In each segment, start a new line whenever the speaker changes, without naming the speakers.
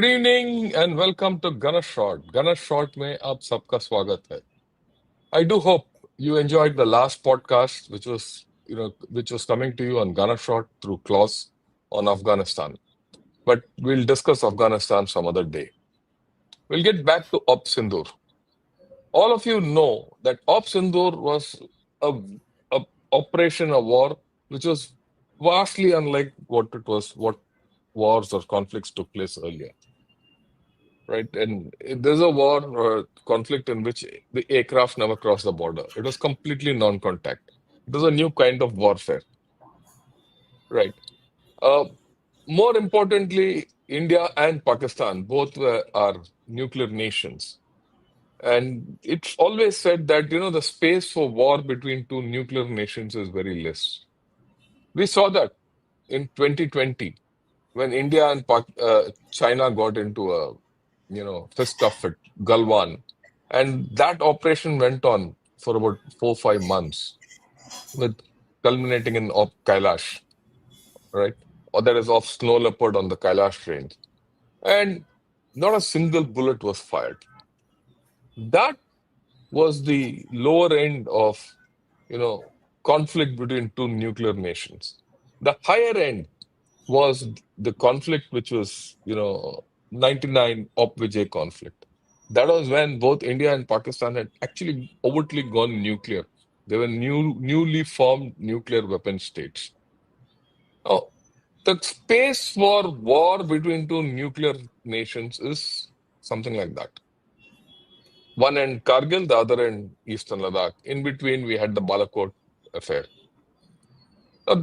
evening and welcome to Gunner Short. Gunner Short में आप सबका स्वागत है. I do hope you enjoyed the last podcast, which was coming to you on Gunner Short through Klaus on Afghanistan. But we'll discuss Afghanistan some other day. We'll get back to Op Sindoor. All of you know that Op Sindoor was a operation, a war, which was vastly unlike what wars or conflicts took place earlier. Right? And there's a war or conflict in which the aircraft never crossed the border. It was completely non-contact. It was a new kind of warfare. Right? Uh, More importantly, India and Pakistan are nuclear nations. And it's always said that, the space for war between two nuclear nations is very less. We saw that in 2020 when India and China got into a, fist cuff at Galwan. And that operation went on for about 4 or 5 months, with culminating in Op Kailash, right? Or that is off Snow Leopard on the Kailash range. And not a single bullet was fired. That was the lower end of, conflict between two nuclear nations. The higher end was the conflict which was, 99 Op Vijay conflict. That was when both India and Pakistan had actually overtly gone nuclear. They were newly formed nuclear weapon states. Now, the space for war between two nuclear nations is something like that. One end Kargil, the other end Eastern Ladakh. In between, we had the Balakot affair. Now,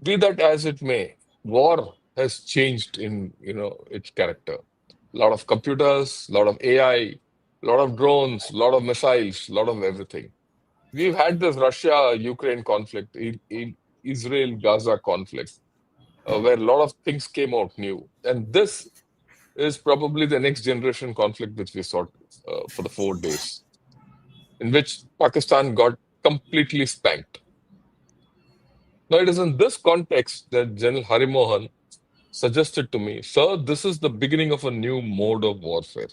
be that as it may, war has changed in its character. A lot of computers, a lot of AI, a lot of drones, a lot of missiles, a lot of everything. We've had this Russia-Ukraine conflict, Israel-Gaza conflict, where a lot of things came out new. And this is probably the next generation conflict which we saw for the 4 days, in which Pakistan got completely spanked. Now, it is in this context that General Harimohan suggested to me, sir, this is the beginning of a new mode of warfare.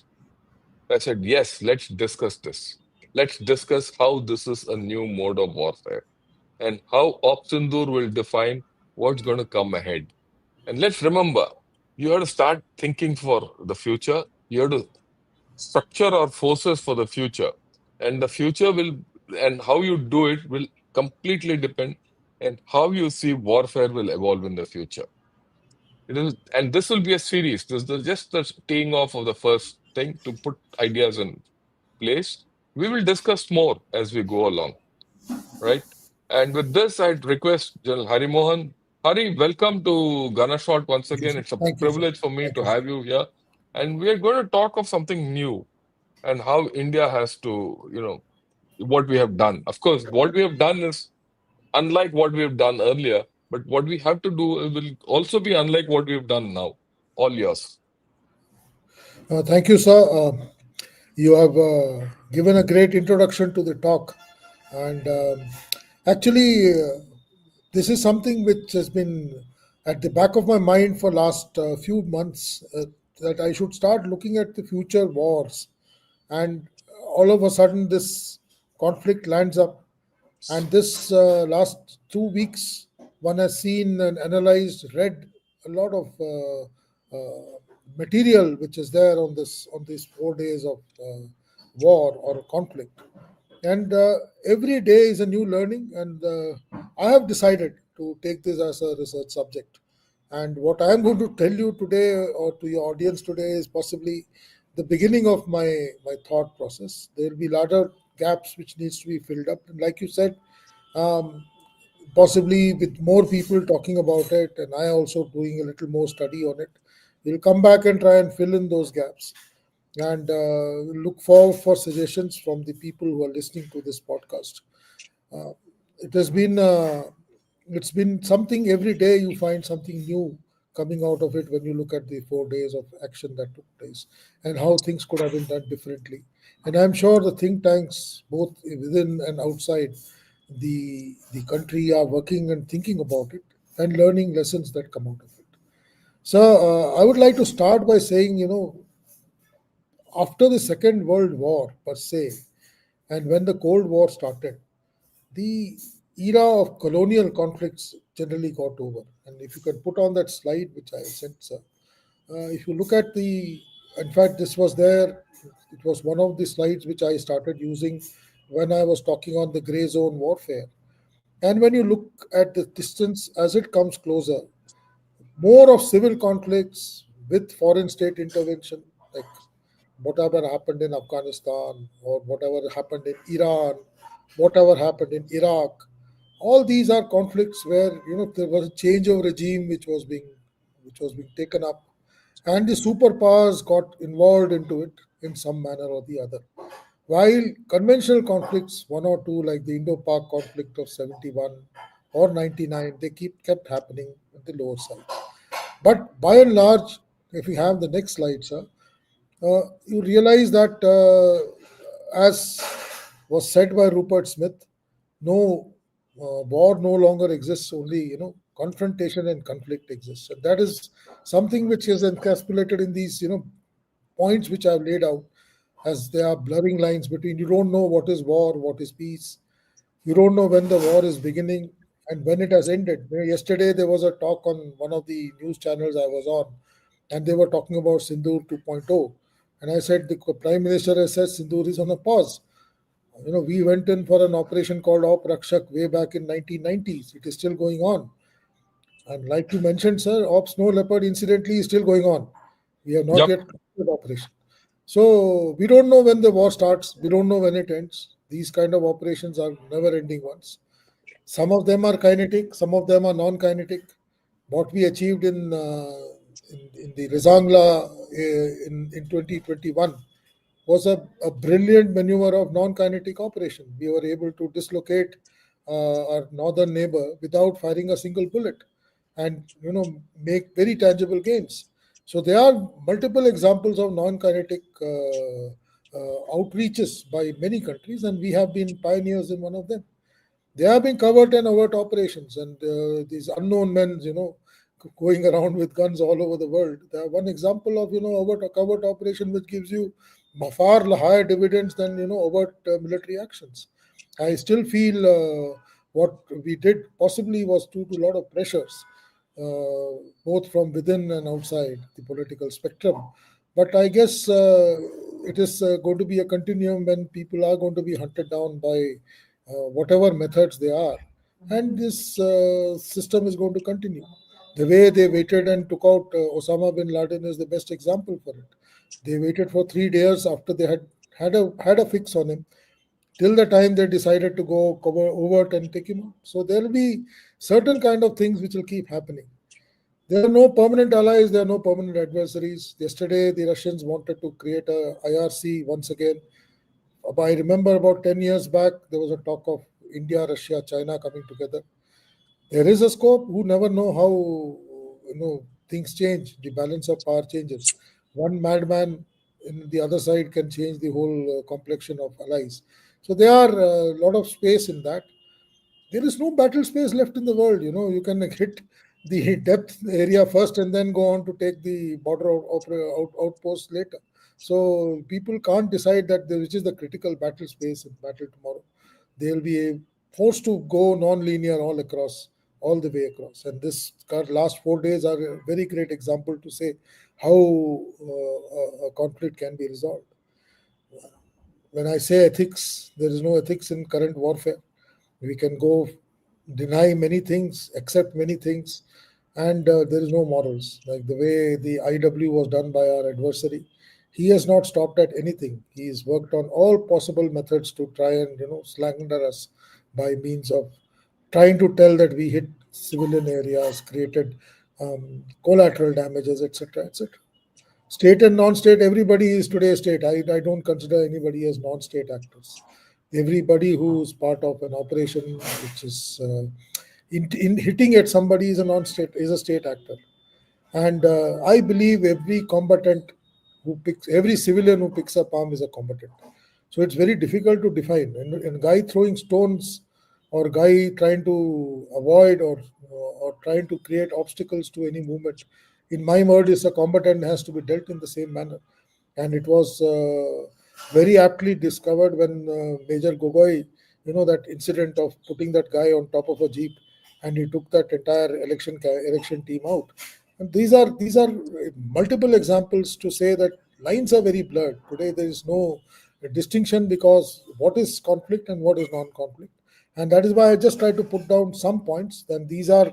I said, yes, let's discuss this. Let's discuss how this is a new mode of warfare and how Op Sindoor will define what's going to come ahead. And let's remember, you have to start thinking for the future. You have to structure our forces for the future. And the future and how you do it will completely depend on how you see warfare will evolve in the future. And this will be a series. This is just the teeing off of the first thing to put ideas in place. We will discuss more as we go along, right? And with this, I'd request General Harimohan. Hari, welcome to Gunner Shot once again. It's a
Thank you, sir.
privilege for me
Thank
to
you.
have you here. And we are going to talk of something new and how India has to, what we have done. Of course, what we have done is unlike what we have done earlier, but what we have to do will also be unlike what we have done now. All yours.
Thank you, sir. You have given a great introduction to the talk, and actually, this is something which has been at the back of my mind for last few months, that I should start looking at the future wars, and all of a sudden, this conflict lands up. And this last 2 weeks, one has seen and analyzed, read a lot of material which is there on these 4 days of war or conflict. And every day is a new learning, and I have decided to take this as a research subject. And what I am going to tell you today, or to your audience today, is possibly the beginning of my thought process. There will be larger gaps which needs to be filled up, and like you said, um, possibly with more people talking about it, and I also doing a little more study on it, we'll come back and try and fill in those gaps, and look forward for suggestions from the people who are listening to this podcast. Uh, it has been it's been something. Every day you find something new coming out of it when you look at the 4 days of action that took place and how things could have been done differently. And I'm sure the think tanks, both within and outside the country, are working and thinking about it and learning lessons that come out of it. So I would like to start by saying, after the Second World War per se, and when the Cold War started, the era of colonial conflicts generally got over. And if you can put on that slide, which I sent, sir, if you look at in fact, this was there, it was one of the slides which I started using when I was talking on the gray zone warfare. And when you look at the distance as it comes closer, more of civil conflicts with foreign state intervention, like whatever happened in Afghanistan or whatever happened in Iran, whatever happened in Iraq. All these are conflicts where there was a change of regime which was being taken up, and the superpowers got involved into it in some manner or the other. While conventional conflicts, one or two, like the Indo-Pak conflict of 71 or 99, they kept happening at the lower side. But by and large, if we have the next slide, sir, you realize that, as was said by Rupert Smith, no war no longer exists. Only confrontation and conflict exists, and that is something which is encapsulated in these points which I've laid out, as there are blurring lines between, you don't know what is war, what is peace. You don't know when the war is beginning and when it has ended. Yesterday, there was a talk on one of the news channels I was on, and they were talking about Sindoor 2.0. And I said, the Prime Minister has said Sindoor is on a pause. We went in for an operation called Op Rakshak way back in 1990s. It is still going on. And like you mentioned, sir, Op Snow Leopard incidentally is still going on. We have not
Yep.
yet completed operation. So we don't know when the war starts. We don't know when it ends. These kind of operations are never-ending ones. Some of them are kinetic, some of them are non-kinetic. What we achieved in the Rizangla in 2021 was a brilliant maneuver of non-kinetic operation. We were able to dislocate our northern neighbor without firing a single bullet, and make very tangible gains. So there are multiple examples of non-kinetic outreaches by many countries, and we have been pioneers in one of them. There have been covert and overt operations, and these unknown men, going around with guns all over the world. They are one example of overt a covert operation which gives you far higher dividends than overt military actions. I still feel what we did possibly was due to a lot of pressures, both from within and outside the political spectrum. But I guess it is going to be a continuum when people are going to be hunted down by whatever methods they are. And this system is going to continue. The way they waited and took out Osama bin Laden is the best example for it. They waited for 3 days after they had a fix on him, till the time they decided to go cover overt and take him out. So there will be certain kind of things which will keep happening. There are no permanent allies, there are no permanent adversaries. Yesterday, the Russians wanted to create a IRC once again. I remember about 10 years back, there was a talk of India, Russia, China coming together. There is a scope. Who never know how things change. The balance of power changes. One madman in the other side can change the whole complexion of allies. So there are a lot of space in that. There is no battle space left in the world. You can hit the depth area first and then go on to take the border outpost later. So people can't decide that which is the critical battle space in battle tomorrow. They'll be forced to go non-linear all across, all the way across. And this last 4 days are a very great example to say how a conflict can be resolved. When I say ethics, there is no ethics in current warfare. We can go deny many things, accept many things, and there is no morals. Like the way the IW was done by our adversary, he has not stopped at anything. He has worked on all possible methods to try and slander us by means of trying to tell that we hit civilian areas, created collateral damages, etc., etc. State and non-state, everybody is today state. I don't consider anybody as non-state actors. Everybody who's part of an operation which is in hitting at somebody is a non-state, is a state actor. And I believe every combatant every civilian who picks up arm is a combatant. So it's very difficult to define. And guy throwing stones, or guy trying to avoid, or trying to create obstacles to any movement, in my word, is a combatant has to be dealt in the same manner. And it was very aptly discovered when Major Gogoi, that incident of putting that guy on top of a jeep, and he took that entire election team out. And these are multiple examples to say that lines are very blurred today. There is no distinction, because what is conflict and what is non-conflict, and that is why I just try to put down some points. Then these are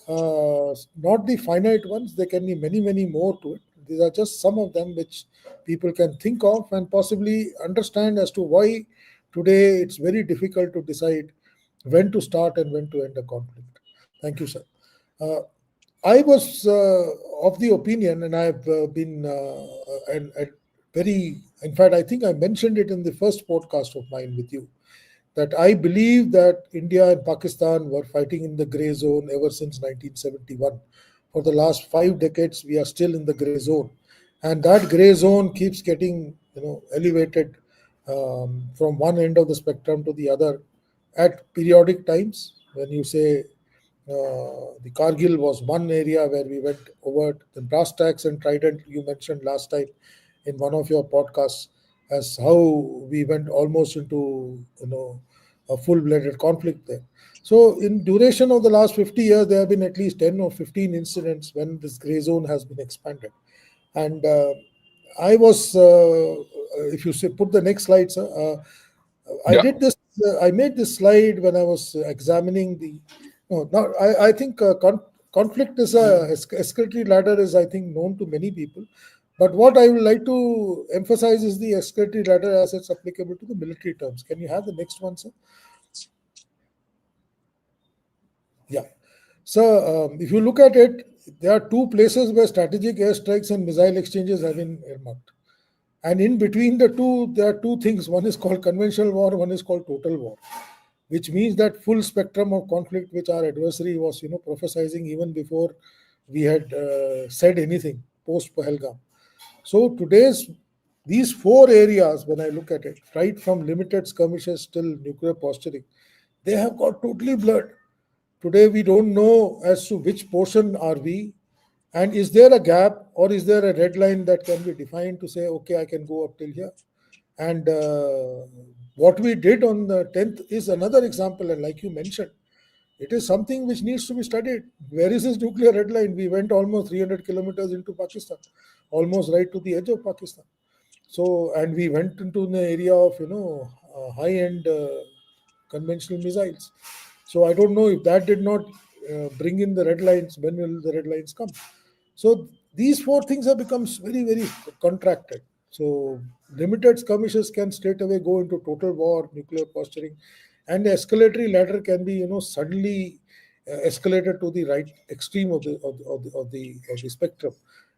not the finite ones. There can be many, many more to it. These are just some of them which people can think of and possibly understand as to why today it's very difficult to decide when to start and when to end a conflict. Thank you, sir. Uh, I was of the opinion, and I've been and very, in fact, I think I mentioned it in the first podcast of mine with you, that I believe that India and Pakistan were fighting in the gray zone ever since 1971. For the last 5 decades, we are still in the gray zone, and that gray zone keeps getting elevated from one end of the spectrum to the other at periodic times. When you say the Kargil was one area where we went over the brass tacks and trident you mentioned last time in one of your podcasts, as how we went almost into a full-blooded conflict there. So in duration of the last 50 years, there have been at least 10 or 15 incidents when this gray zone has been expanded. And I was, if you say, put the next slide, sir. I
Yeah.
did this. I made this slide when I was examining the. No, now I think conflict is escalatory ladder is, I think, known to many people. But what I would like to emphasize is the escalatory ladder as it's applicable to the military terms. Can you have the next one, sir? Yeah. So if you look at it, there are two places where strategic airstrikes and missile exchanges have been earmarked. And in between the two, there are two things. One is called conventional war, one is called total war, which means that full spectrum of conflict which our adversary was, prophesizing even before we had said anything post Pahalgam. So today's these four areas, when I look at it, right from limited skirmishes till nuclear posturing, they have got totally blurred. Today we don't know as to which portion are we, and is there a gap or is there a red line that can be defined to say, okay, I can go up till here. And what we did on the 10th is another example, and like you mentioned, it is something which needs to be studied. Where is this nuclear red line? We went almost 300 kilometers into Pakistan, almost right to the edge of Pakistan. So, and we went into the area of high-end conventional missiles. So I don't know if that did not bring in the red lines. When will the red lines come? So these four things have become very, very contracted. So limited skirmishes can straight away go into total war, nuclear posturing, and the escalatory ladder can be, suddenly escalated to the right extreme of the spectrum.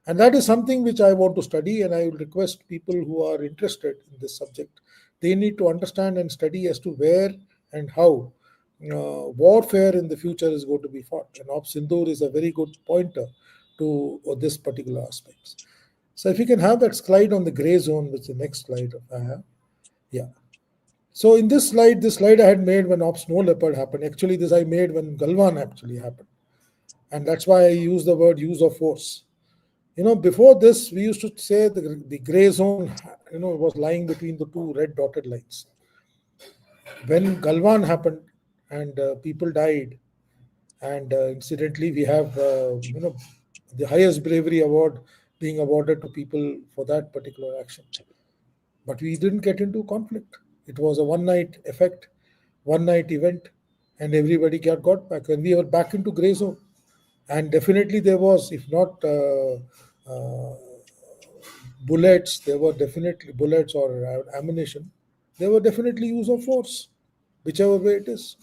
And that is something which I want to study, and I will request people who are interested in this subject. They need to understand and study as to where and how warfare in the future is going to be fought. And Op Sindoor is a very good pointer to this particular aspects. So if you can have that slide on the gray zone, which is the next slide I have. Yeah. So in this slide I had made when Op Snow Leopard happened. Actually, this I made when Galwan actually happened. And that's why I use the word use of force. Before this, we used to say the gray zone, was lying between the two red dotted lines. When Galwan happened and people died, and incidentally, we have, the highest bravery award being awarded to people for that particular action. But we didn't get into conflict. It was a one night effect, one night event, and everybody got back. And we were back into gray zone. And definitely there was, if not bullets, there were definitely bullets or ammunition. There were definitely use of force, whichever way it is.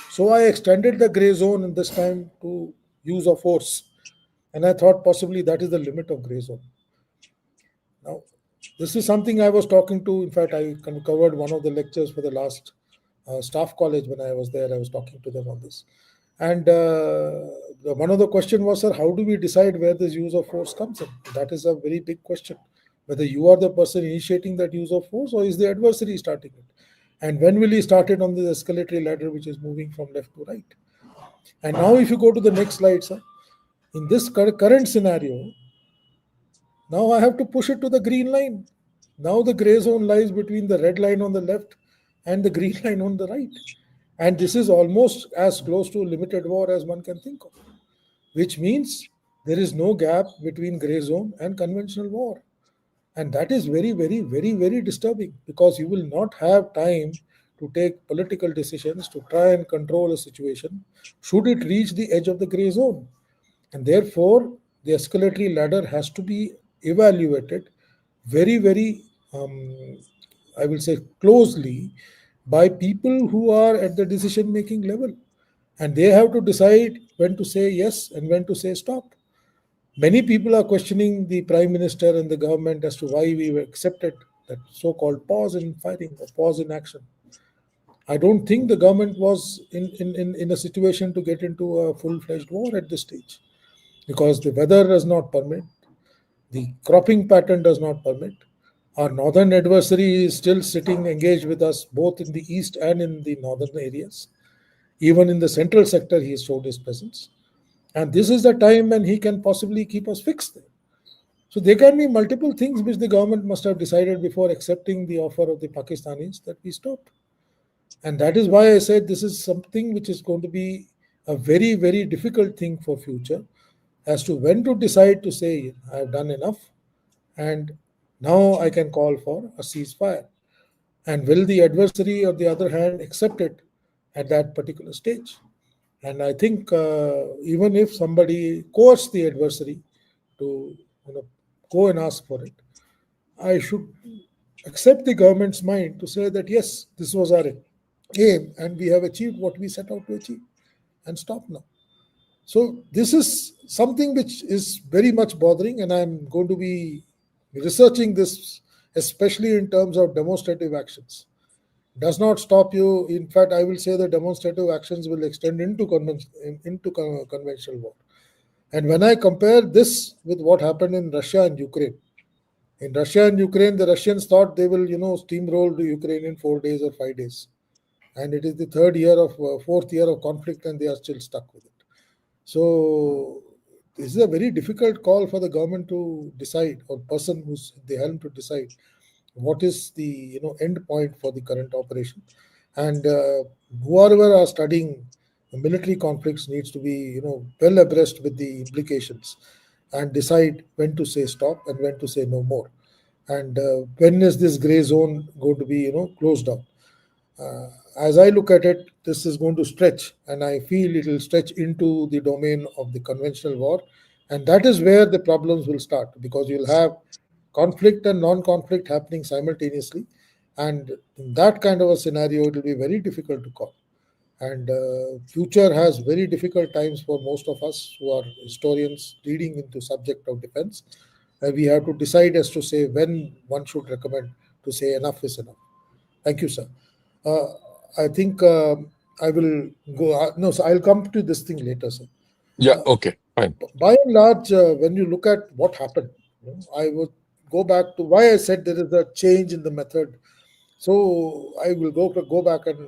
So I extended the gray zone in this time to use of force. And I thought possibly that is the limit of gray zone. Now, this is something I was talking to. In fact, I covered one of the lectures for the last staff college when I was there. I was talking to them on this. And one of the question was, sir, how do we decide where this use of force comes in? That is a very big question. Whether you are the person initiating that use of force or is the adversary starting it? And when will he start it on the escalatory ladder, which is moving from left to right? And now if you go to the next slide, sir, in this current scenario, Now I have to push it to the green line. Now the gray zone lies between the red line on the left and the green line on the right. And this is almost as close to limited war as one can think of, which means there is no gap between gray zone and conventional war. And that is very, very, very, very disturbing, because you will not have time to take political decisions to try and control a situation should it reach the edge of the gray zone. And therefore, the escalatory ladder has to be evaluated very, very, I will say, closely by people who are at the decision making level. And they have to decide when to say yes and when to say stop. Many people are questioning the Prime Minister and the government as to why we accepted that so called pause in fighting or pause in action. I don't think the government was in a situation to get into a full fledged war at this stage, because the weather does not permit, the cropping pattern does not permit. Our northern adversary is still sitting engaged with us both in the east and in the northern areas. Even in the central sector, he has showed his presence. And this is the time when he can possibly keep us fixed there. So there can be multiple things which the government must have decided before accepting the offer of the Pakistanis that we stop. And that is why I said this is something which is going to be a very, very difficult thing for future, as to when to decide to say, I have done enough and now I can call for a ceasefire. And will the adversary, on the other hand, accept it at that particular stage? And I think even if somebody coerced the adversary to, you know, go and ask for it, I should accept the government's mind to say that yes, this was our aim and we have achieved what we set out to achieve, and stop now. So this is something which is very much bothering, and I'm going to be researching this, especially in terms of demonstrative actions. Does not stop you. In fact, I will say the demonstrative actions will extend into conventional war. And when I compare this with what happened in Russia and Ukraine, the Russians thought they will, steamroll the Ukraine in 4 days or 5 days, and it is the fourth year of conflict, and they are still stuck with it. So this is a very difficult call for the government to decide, or person who's at the helm to decide what is the end point for the current operation. And whoever are studying military conflicts needs to be well abreast with the implications, and decide when to say stop and when to say no more, and when is this gray zone going to be closed down. uh, as I look at it, this is going to stretch, and I feel it will stretch into the domain of the conventional war. And that is where the problems will start, because you'll have conflict and non conflict happening simultaneously. And in that kind of a scenario, it will be very difficult to call. And future has very difficult times for most of us who are historians reading into subject of defense. We have to decide as to say when one should recommend to say enough is enough. Thank you, sir. Uh, I think I will go. No, so I'll come to this thing later, sir.
Yeah,
Uh,
okay, fine.
by and large, when you look at what happened, I would go back to why I said there is a change in the method. So I will go back and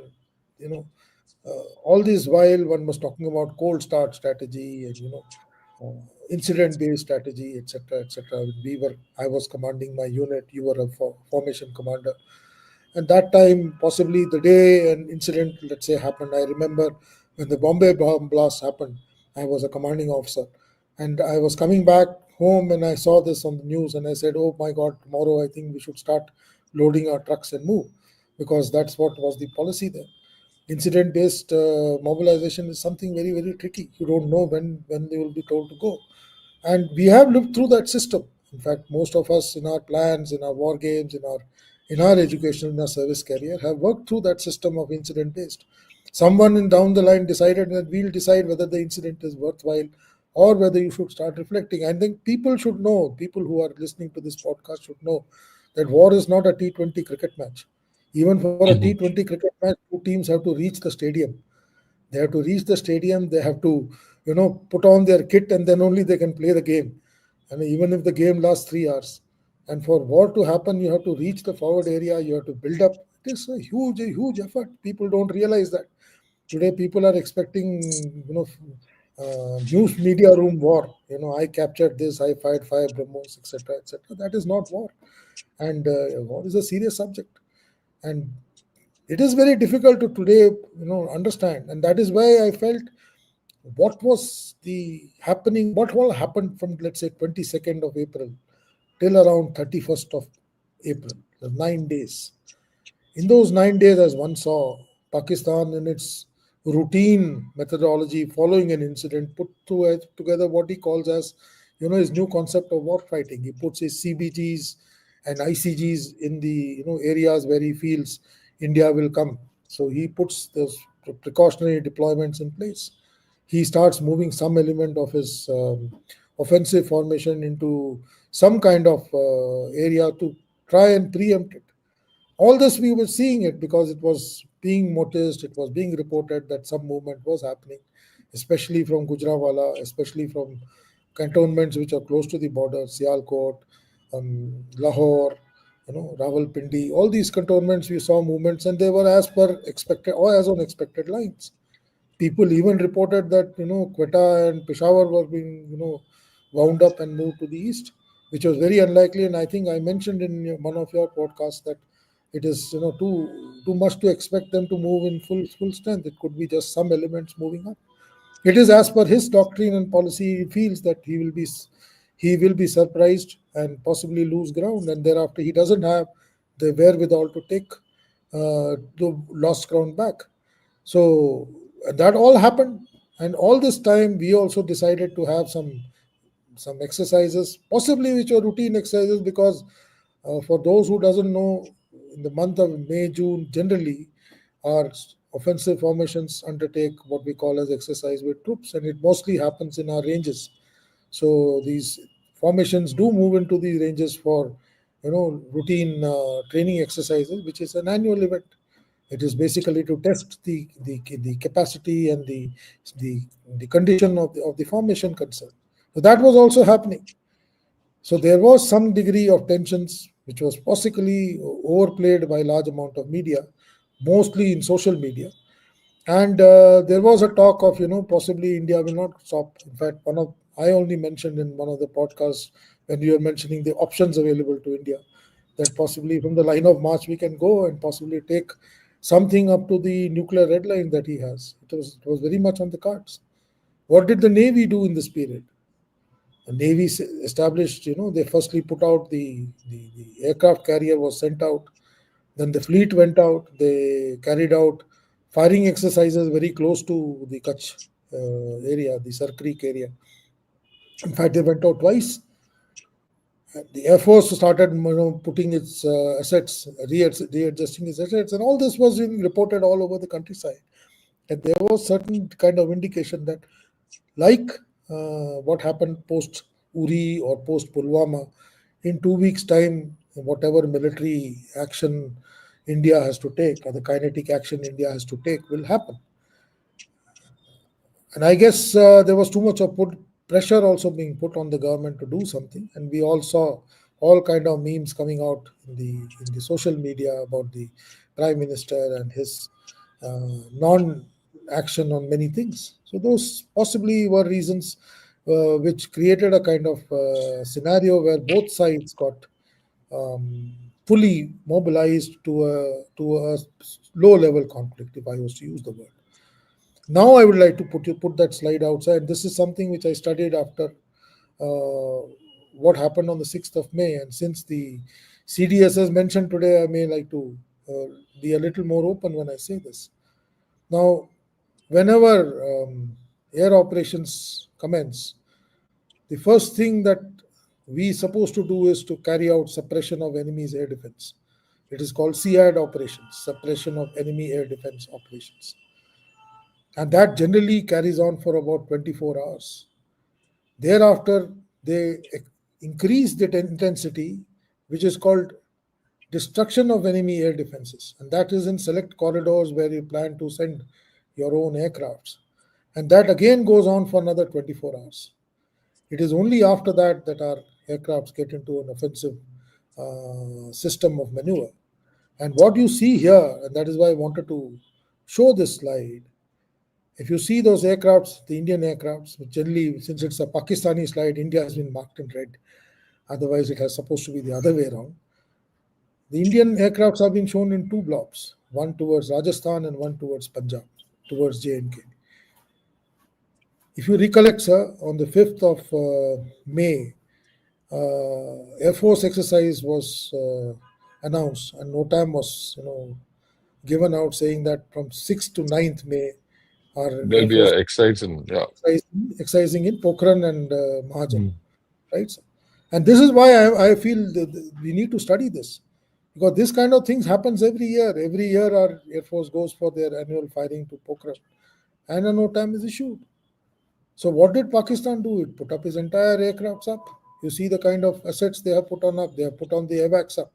all this while one was talking about cold start strategy and incident based strategy, etc., etc. I was commanding my unit. You were a formation commander. And that time, possibly the day an incident, let's say, happened, I remember when the Bombay bomb blast happened, I was a commanding officer. And I was coming back home and I saw this on the news and I said, oh my God, tomorrow I think we should start loading our trucks and move, because that's what was the policy there. Incident based mobilization is something very, very tricky. You don't know when they will be told to go. And we have lived through that system. In fact, most of us in our plans, in our war games, in our education, in our service career, have worked through that system of incident based. Someone down the line decided that we'll decide whether the incident is worthwhile or whether you should start reflecting. I think people should know, people who are listening to this podcast should know that war is not a T20 cricket match. Even for a
Mhm.
T20 cricket match, two teams have to reach the stadium. They have to reach the stadium. They have to, put on their kit, and then only they can play the game. And even if the game lasts 3 hours, and for war to happen, you have to reach the forward area. You have to build up. It is a huge effort. People don't realize that today. People are expecting, news media room war. I captured this, I fired five BrahMos, etc., etc. That is not war, and war is a serious subject, and it is very difficult to today, understand, and that is why I felt what all happened from, let's say, 22nd of April till around 31st of April, the 9 days. In those 9 days, as one saw, Pakistan, in its routine methodology following an incident, together what he calls as, his new concept of war fighting. He puts his CBGs and ICGs in the areas where he feels India will come. So he puts those precautionary deployments in place. He starts moving some element of his offensive formation into some kind of area to try and preempt it. All this we were seeing it because it was being noticed, it was being reported that some movement was happening, especially from Gujranwala, especially from cantonments which are close to the border, Sialkot, Lahore, Rawalpindi. All these cantonments we saw movements, and they were as per expected or as on expected lines. People even reported that Quetta and Peshawar were being wound up and moved to the east, which was very unlikely. And I think I mentioned in one of your podcasts that it is too much to expect them to move in full strength. It could be just some elements moving up. It is as per his doctrine and policy. He feels that he will be surprised and possibly lose ground, and thereafter he doesn't have the wherewithal to take the lost ground back. So that all happened, and all this time we also decided to have some exercises, possibly which were routine exercises, because for those who doesn't know, in the month of May, June, generally our offensive formations undertake what we call as exercise with troops, and it mostly happens in our ranges. So these formations do move into these ranges for routine training exercises, which is an annual event. It is basically to test the capacity and the, the condition of the formation concerned. So that was also happening. So there was some degree of tensions, which was possibly overplayed by large amount of media, mostly in social media. And there was a talk of, possibly India will not stop. In fact, I only mentioned in one of the podcasts when you were mentioning the options available to India, that possibly from the line of march we can go and possibly take something up to the nuclear red line that he has. It was very much on the cards. What did the Navy do in this period? The Navy established, they firstly put out the aircraft carrier was sent out, then the fleet went out. They carried out firing exercises very close to the Kutch area, the Sar Creek area. In fact, they went out twice. The Air Force started, putting its assets, readjusting its assets, and all this was being reported all over the countryside. And there was certain kind of indication that, like what happened post Uri or post Pulwama, in 2 weeks' time, whatever military action India has to take, or the kinetic action India has to take, will happen. And I guess there was too much of pressure also being put on the government to do something, and we all saw all kind of memes coming out in the social media about the prime minister and his non-action on many things. So those possibly were reasons which created a kind of scenario where both sides got fully mobilized to a low level conflict, if I was to use the word. Now I would like to put that slide outside. This is something which I studied after what happened on the 6th of May. And since the CDS has mentioned today, I may like to be a little more open when I say this. Now, whenever air operations commence, the first thing that we supposed to do is to carry out suppression of enemy's air defense. It is called SEAD operations, suppression of enemy air defense operations. And that generally carries on for about 24 hours. Thereafter, they increase the intensity, which is called destruction of enemy air defenses. And that is in select corridors where you plan to send your own aircrafts. And that again goes on for another 24 hours. It is only after that that our aircrafts get into an offensive system of maneuver. And what you see here, and that is why I wanted to show this slide, If you see those aircrafts, the Indian aircrafts, which generally, since it's a Pakistani slide, India has been marked in red. Otherwise, it has supposed to be the other way around. The Indian aircrafts have been shown in two blobs, one towards Rajasthan and one towards Punjab, towards J&K. If you recollect, sir, on the 5th of May, Air Force exercise was announced, and NOTAM was, given out saying that from 6th to 9th May, our
There'll
Air
be
Force
a exercise in, yeah.
exercising in Pokhran and Mahajan,
Mm.
right? Sir? And this is why I feel that we need to study this, because this kind of things happens every year. Every year, our Air Force goes for their annual firing to Pokhran, and a NOTAM is issued. So what did Pakistan do? It put up his entire aircrafts up. You see the kind of assets they have put on up. They have put on the AWACS up.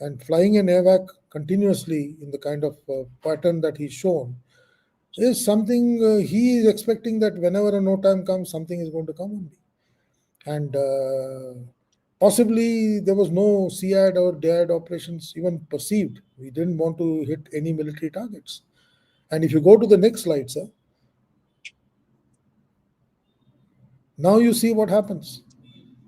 And flying an AWAC continuously in the kind of pattern that he's shown is something he is expecting that whenever a NOTAM comes, something is going to come on me. And possibly there was no SIAD or DIAD operations even perceived. We didn't want to hit any military targets. And if you go to the next slide, sir, now you see what happens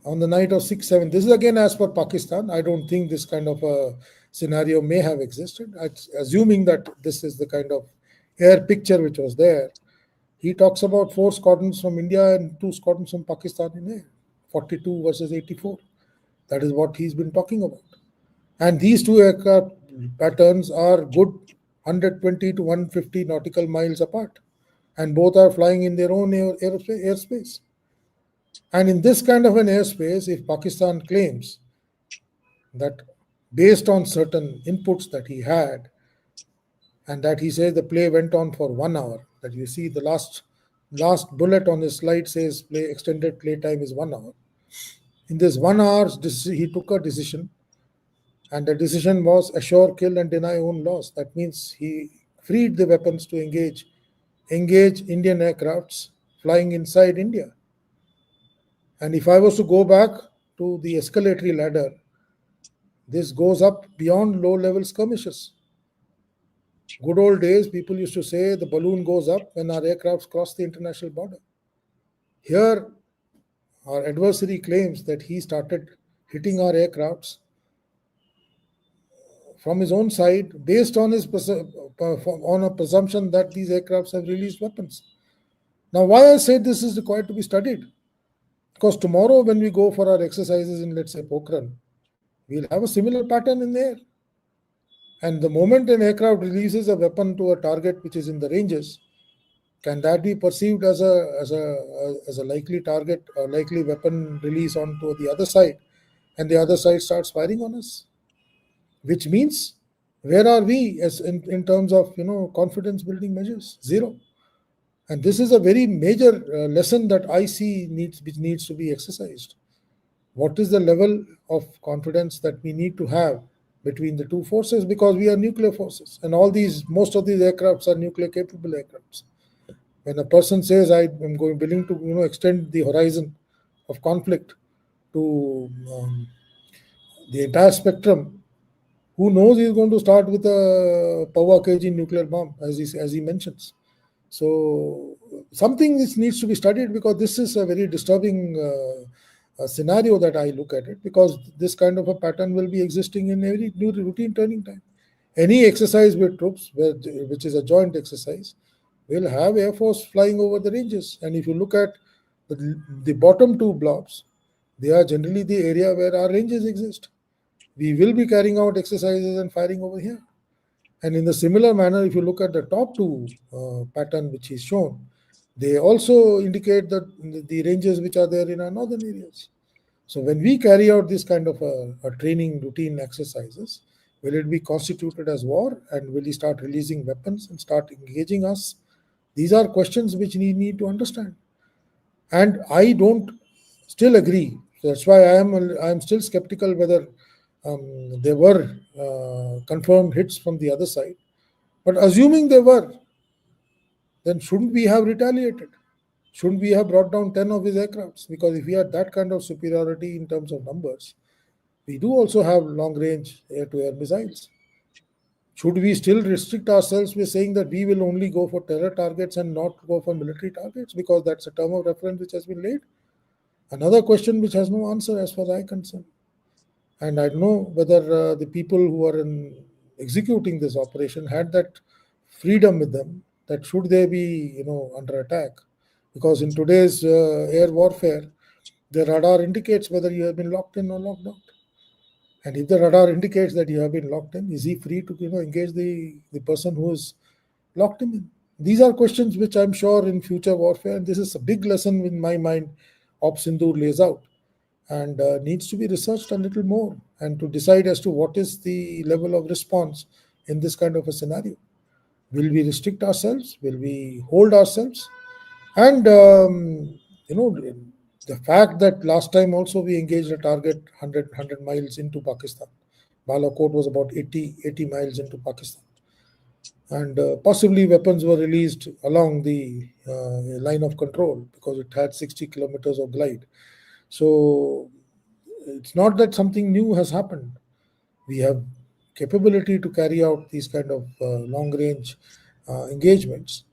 on the night of 6/7. This is again as per Pakistan. I don't think this kind of a scenario may have existed. Assuming that this is the kind of air picture which was there, he talks about 4 squadrons from India and 2 squadrons from Pakistan in air, 42 versus 84. That is what he's been talking about. And these two aircraft patterns are good 120 to 150 nautical miles apart, and both are flying in their own airspace. And in this kind of an airspace, if Pakistan claims that based on certain inputs that he had, and that he says the play went on for 1 hour, that you see the last bullet on his slide says extended play time is 1 hour. In this 1 hour, he took a decision, and the decision was assure, kill, and deny own loss. That means he freed the weapons to engage Indian aircrafts flying inside India. And if I was to go back to the escalatory ladder, this goes up beyond low-level skirmishes. Good old days, people used to say the balloon goes up when our aircrafts cross the international border. Here, our adversary claims that he started hitting our aircrafts from his own side based on on a presumption that these aircrafts have released weapons. Now, why I say this is required to be studied? Because tomorrow when we go for our exercises in, let's say, Pokhran, we'll have a similar pattern in there. And the moment an aircraft releases a weapon to a target which is in the ranges, can that be perceived as a likely target or likely weapon release onto the other side, and the other side starts firing on us? Which means, where are we as in terms of confidence building measures? Zero. And this is a very major lesson that I see which needs to be exercised. What is the level of confidence that we need to have between the two forces, because we are nuclear forces, and most of these aircrafts are nuclear capable aircrafts. When a person says I am willing to extend the horizon of conflict to the entire spectrum, who knows, he's going to start with a Pawa kg nuclear bomb, as he mentions. So something this needs to be studied, because this is a very disturbing scenario that I look at it, because this kind of a pattern will be existing in every new routine turning time. Any exercise with troops, which is a joint exercise, will have Air Force flying over the ranges. And if you look at the bottom two blobs, they are generally the area where our ranges exist. We will be carrying out exercises and firing over here. And in the similar manner, if you look at the top two pattern which is shown, they also indicate that the ranges which are there in our northern areas. So when we carry out this kind of a training routine exercises, will it be constituted as war, and will he start releasing weapons and start engaging us? These are questions which we need to understand. And I don't still agree. That's why I am still skeptical whether there were confirmed hits from the other side. But assuming there were, then shouldn't we have retaliated? Shouldn't we have brought down 10 of his aircrafts? Because if we had that kind of superiority in terms of numbers, we do also have long-range air-to-air missiles. Should we still restrict ourselves with saying that we will only go for terror targets and not go for military targets because that's a term of reference which has been laid? Another question which has no answer as far as I'm concerned. And I don't know whether the people who are executing this operation had that freedom with them, that should they be, under attack. Because in today's air warfare, the radar indicates whether you have been locked in or locked out. And if the radar indicates that you have been locked in, is he free to engage the person who is locked him in? These are questions which I'm sure in future warfare, and this is a big lesson in my mind, Op Sindoor lays out, and needs to be researched a little more and to decide as to what is the level of response in this kind of a scenario. Will we restrict ourselves? Will we hold ourselves? And you know, the fact that last time also we engaged a target 100 miles into Pakistan. Balakot was about 80 miles into Pakistan. And possibly weapons were released along the line of control because it had 60 kilometers of glide. So it's not that something new has happened. We have capability to carry out these kind of long range engagements.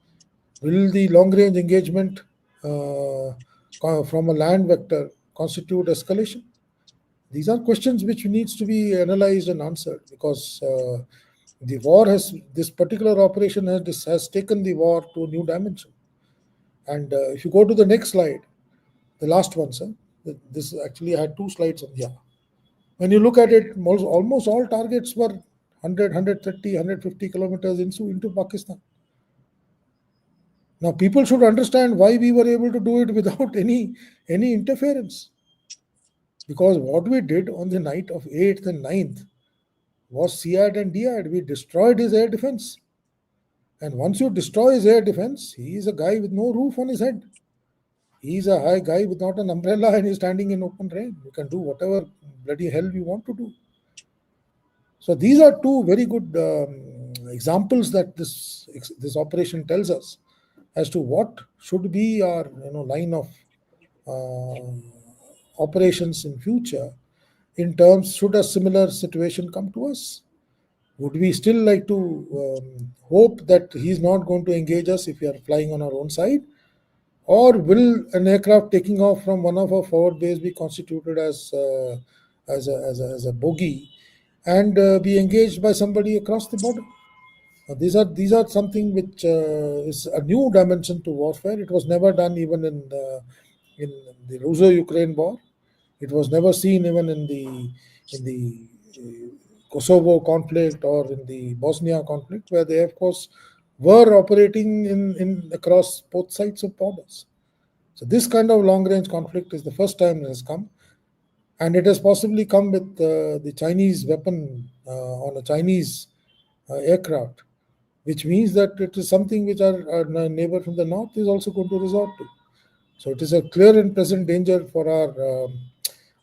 Will the long range engagement from a land vector constitute escalation? These are questions which needs to be analyzed and answered because the war this particular operation has taken the war to a new dimension. And if you go to the next slide, the last one, sir, this actually I had two slides on here. When you look at it, almost all targets were 100, 130, 150 kilometers into Pakistan. Now, people should understand why we were able to do it without any interference. Because what we did on the night of 8th and 9th was CID and DID. We destroyed his air defense. And once you destroy his air defense, he is a guy with no roof on his head. He's a high guy without an umbrella and he's standing in open rain. You can do whatever bloody hell you want to do. So these are two very good examples that this operation tells us as to what should be our line of operations in future in terms should a similar situation come to us. Would we still like to hope that he's not going to engage us if we are flying on our own side? Or will an aircraft taking off from one of our forward bays be constituted as a bogey and be engaged by somebody across the border? These are something which is a new dimension to warfare. It was never done even in the Russo-Ukraine war. It was never seen even in the Kosovo conflict or in the Bosnia conflict, where they of course were operating in across both sides of borders. So this kind of long-range conflict is the first time it has come, and it has possibly come with the Chinese weapon on a Chinese aircraft, which means that it is something which our neighbor from the north is also going to resort to. So it is a clear and present danger for our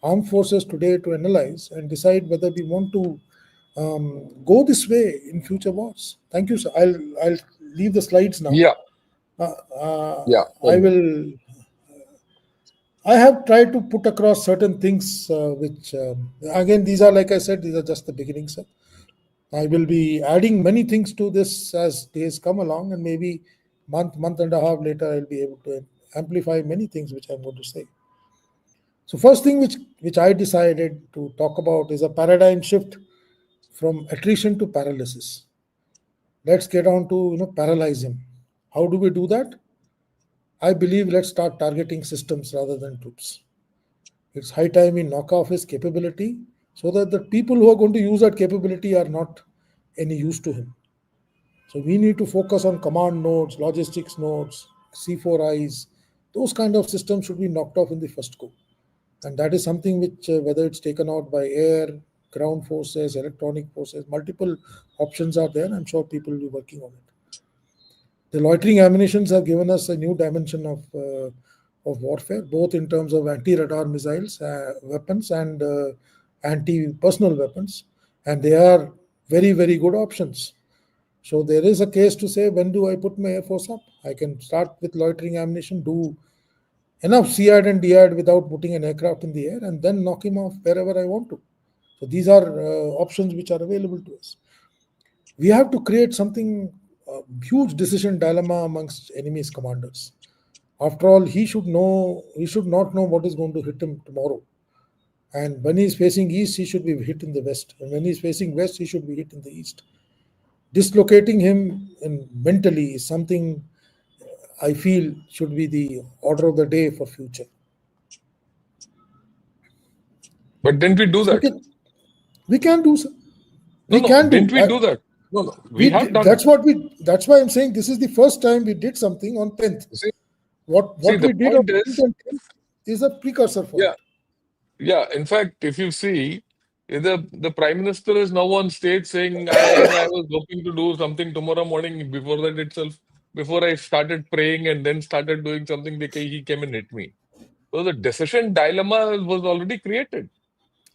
armed forces today to analyze and decide whether we want to go this way in future wars. Thank you, sir. I'll leave the slides now.
Yeah, yeah.
I will. I have tried to put across certain things which, again, these are, like I said, these are just the beginning, sir. I will be adding many things to this as days come along, and maybe month and a half later, I'll be able to amplify many things which I'm going to say. So first thing which I decided to talk about is a paradigm shift from attrition to paralysis. Let's get on to paralyze him. How do we do that? I believe let's start targeting systems rather than troops. It's high time we knock off his capability so that the people who are going to use that capability are not any use to him. So we need to focus on command nodes, logistics nodes, C4Is. Those kind of systems should be knocked off in the first go. And that is something which, whether it's taken out by air, ground forces, electronic forces, multiple options are there. I'm sure people will be working on it. The loitering ammunitions have given us a new dimension of warfare, both in terms of anti-radar missiles, weapons, and anti-personal weapons. And they are very, very good options. So there is a case to say, when do I put my Air Force up? I can start with loitering ammunition, do enough CID and DID without putting an aircraft in the air, and then knock him off wherever I want to. So these are options which are available to us. We have to create something, huge decision dilemma amongst enemy's commanders. After all, he should not know what is going to hit him tomorrow. And when he's facing east, he should be hit in the west. And when he's facing west, he should be hit in the east. Dislocating him mentally is something I feel should be the order of the day for future.
But didn't we do that?
We can do so.
No, didn't we do that? No, we have done
that's
it.
That's why I'm saying this is the first time we did something on 10th. What we did on 10th and 10th is a precursor for it.
Yeah. In fact, if you see, the Prime Minister is now on stage saying, I was hoping to do something tomorrow morning. Before that itself, before I started praying and then started doing something, he came and hit me. So the decision dilemma was already created.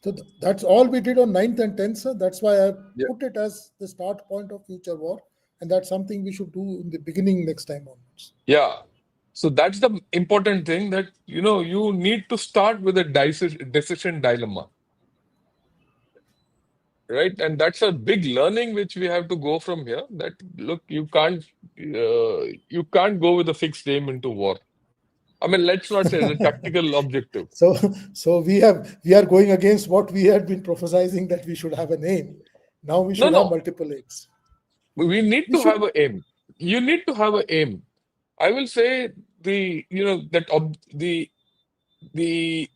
So that's all we did on 9th and 10th, sir. That's why I put it as the start point of future war. And that's something we should do in the beginning next time onwards.
Yeah. So that's the important thing, that, you need to start with a decision dilemma. Right? And that's a big learning which we have to go from here, that, look, you can't go with a fixed aim into war. I mean, let's not say the tactical objective.
So we are going against what we had been prophesizing, that we should have an aim. Now we should have multiple aims.
We need to have an aim. You need to have an aim. I will say the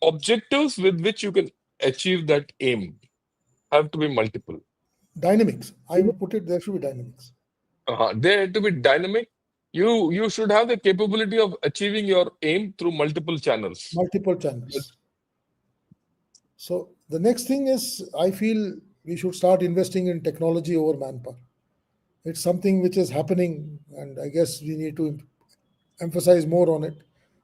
objectives with which you can achieve that aim have to be multiple.
Dynamics. I would put it, there should be dynamics.
They have to be dynamic. You should have the capability of achieving your aim through multiple channels.
So the next thing is, I feel we should start investing in technology over manpower. It's something which is happening, and I guess we need to emphasize more on it.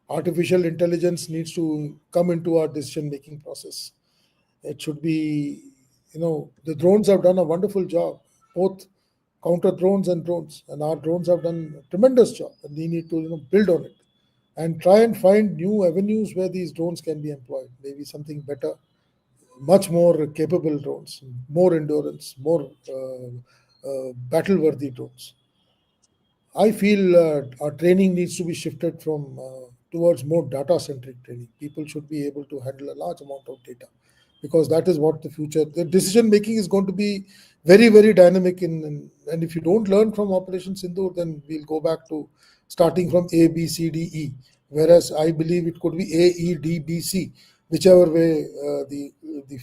Artificial intelligence needs to come into our decision-making process. It should be, the drones have done a wonderful job, both counter drones and our drones have done a tremendous job, and we need to build on it and try and find new avenues where these drones can be employed. Maybe something better, much more capable drones, more endurance, more battle-worthy drones. I feel our training needs to be shifted from towards more data-centric training. People should be able to handle a large amount of data, because that is what the future. The decision making is going to be very, very dynamic. And if you don't learn from Operation Sindoor, then we'll go back to starting from A, B, C, D, E. Whereas I believe it could be A, E, D, B, C, whichever way the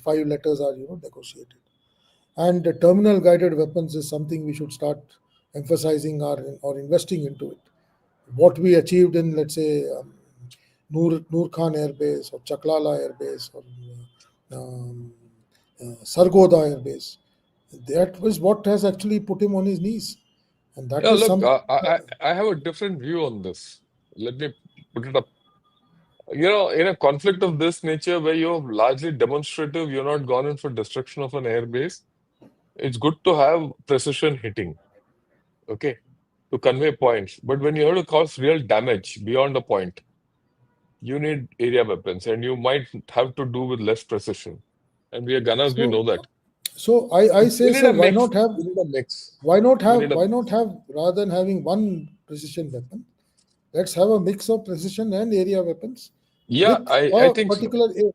5 letters are negotiated. And the terminal guided weapons is something we should start emphasizing or investing into it. What we achieved in, let's say, Noor Khan Air Base or Chaklala Air Base or Sargoda Air Base, that was what has actually put him on his knees. And that is something.
I have a different view on this. Let me put it up. In a conflict of this nature, where you're largely demonstrative, you're not gone in for destruction of an air base, it's good to have precision hitting, okay, to convey points. But when you have to cause real damage beyond a point, you need area weapons, and you might have to do with less precision. And we are gunners, we know that.
So I say, sir, why not have
a mix?
Why not have rather than having one precision weapon, let's have a mix of precision and area weapons.
Yeah, I think
particular so.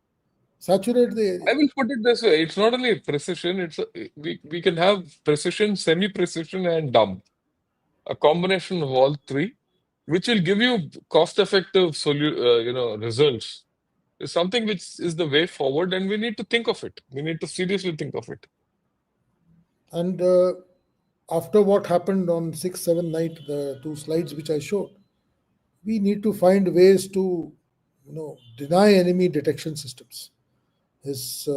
Saturate the area.
I will put it this way: it's not only precision; we can have precision, semi-precision, and dumb. A combination of all three, which will give you cost-effective results. Is something which is the way forward, and we need to think of it. We need to seriously think of it.
And after what happened on 6-7 night, the 2 slides which I showed, we need to find ways to, deny enemy detection systems. His